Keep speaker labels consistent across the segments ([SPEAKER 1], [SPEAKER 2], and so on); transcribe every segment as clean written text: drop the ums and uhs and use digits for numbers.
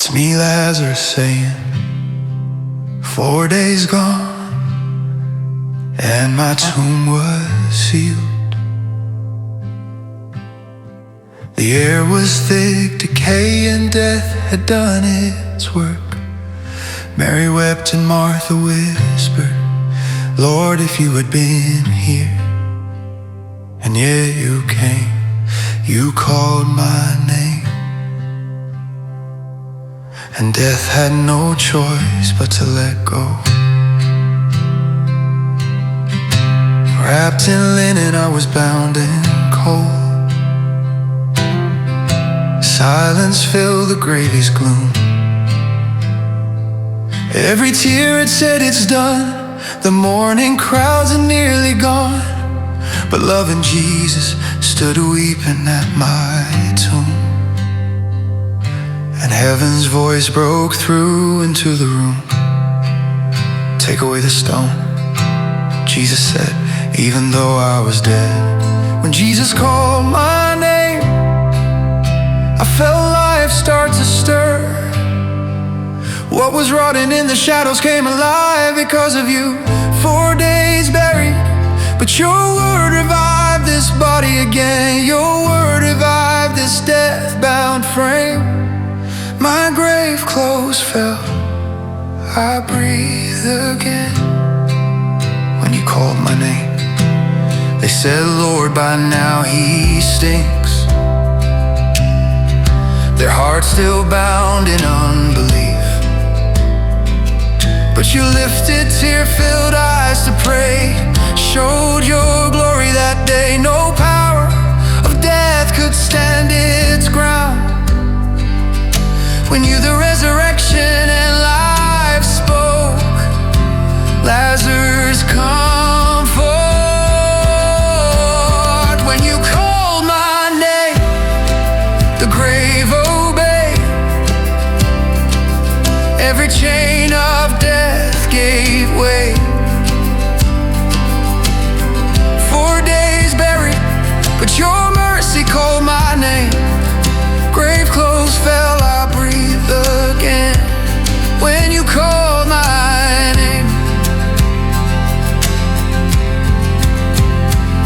[SPEAKER 1] It's me, Lazarus, saying 4 days gone, and my tomb was sealed. The air was thick, decay and death had done its work. Mary wept and Martha whispered, Lord, if you had been here. And yet you came, you called my name. And death had no choice but to let go. Wrapped in linen, I was bound in cold. Silence filled the grave's gloom. Every tear had said it's done. The mourning crowds are nearly gone, but loving Jesus stood weeping at my tomb. And heaven's voice broke through into the room. Take away the stone, Jesus said, even though I was dead. When Jesus called my name, I felt life start to stir. What was rotting in the shadows came alive because of you. 4 days buried, but your word revived this body again. Your word revived this death-bound frame. My grave clothes fell, I breathe again. When you called my name, they said, Lord, by now he stinks. Their hearts still bound in unbelief. But you lifted tear-filled eyes to pray, showed your glory that day. No power of death could stand its ground. When you, the resurrection and life, spoke, Lazarus, come forth. When you called my name, the grave obeyed. Every chain of death gave way. 4 days buried, but your mercy called my name. Grave clothes fell, I breathe again. When you called my name,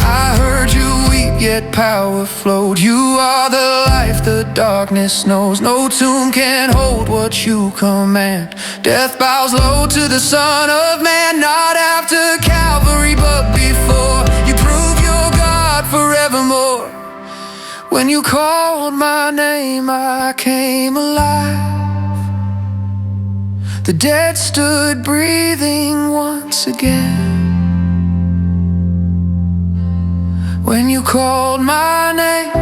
[SPEAKER 1] I heard you weep, yet power flowed. You are the life the darkness knows. No tomb can hold what you command. Death bows low to the Son of Man. Not after Calvary, but before. You prove you're God forevermore. When you called my name, I came alive. The dead stood breathing once again. When you called my name,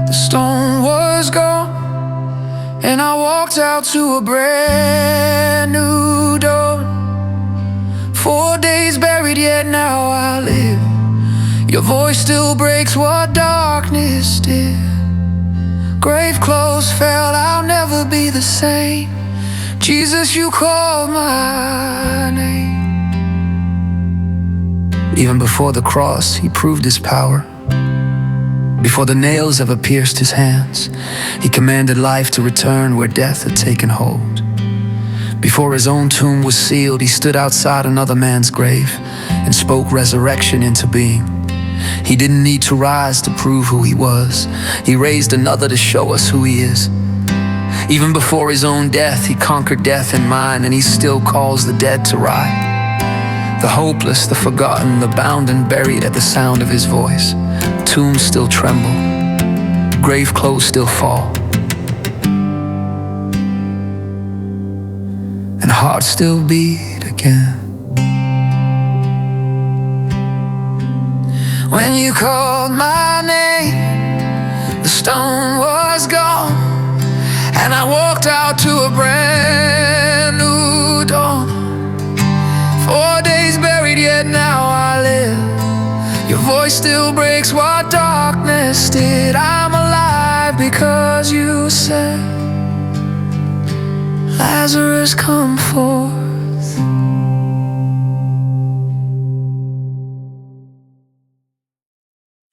[SPEAKER 1] the stone was gone, and I walked out to a brand new dawn. 4 days buried, yet now I live. Your voice still breaks what darkness did. Grave clothes fell, I'll never be the same. Jesus, you called my name. Even before the cross, he proved his power. Before the nails ever pierced his hands, he commanded life to return where death had taken hold. Before his own tomb was sealed, he stood outside another man's grave and spoke resurrection into being. He didn't need to rise to prove who he was. He raised another to show us who he is. Even before his own death, he conquered death in mine, and he still calls the dead to rise. The hopeless, the forgotten, the bound and buried at the sound of his voice. Tombs still tremble, grave clothes still fall, and hearts still beat again. When you called my name, the stone was gone, and I walked out to a brand new dawn. 4 days buried, yet now I live. Your voice still breaks what darkness did. I'm alive because you said, Lazarus, come forth.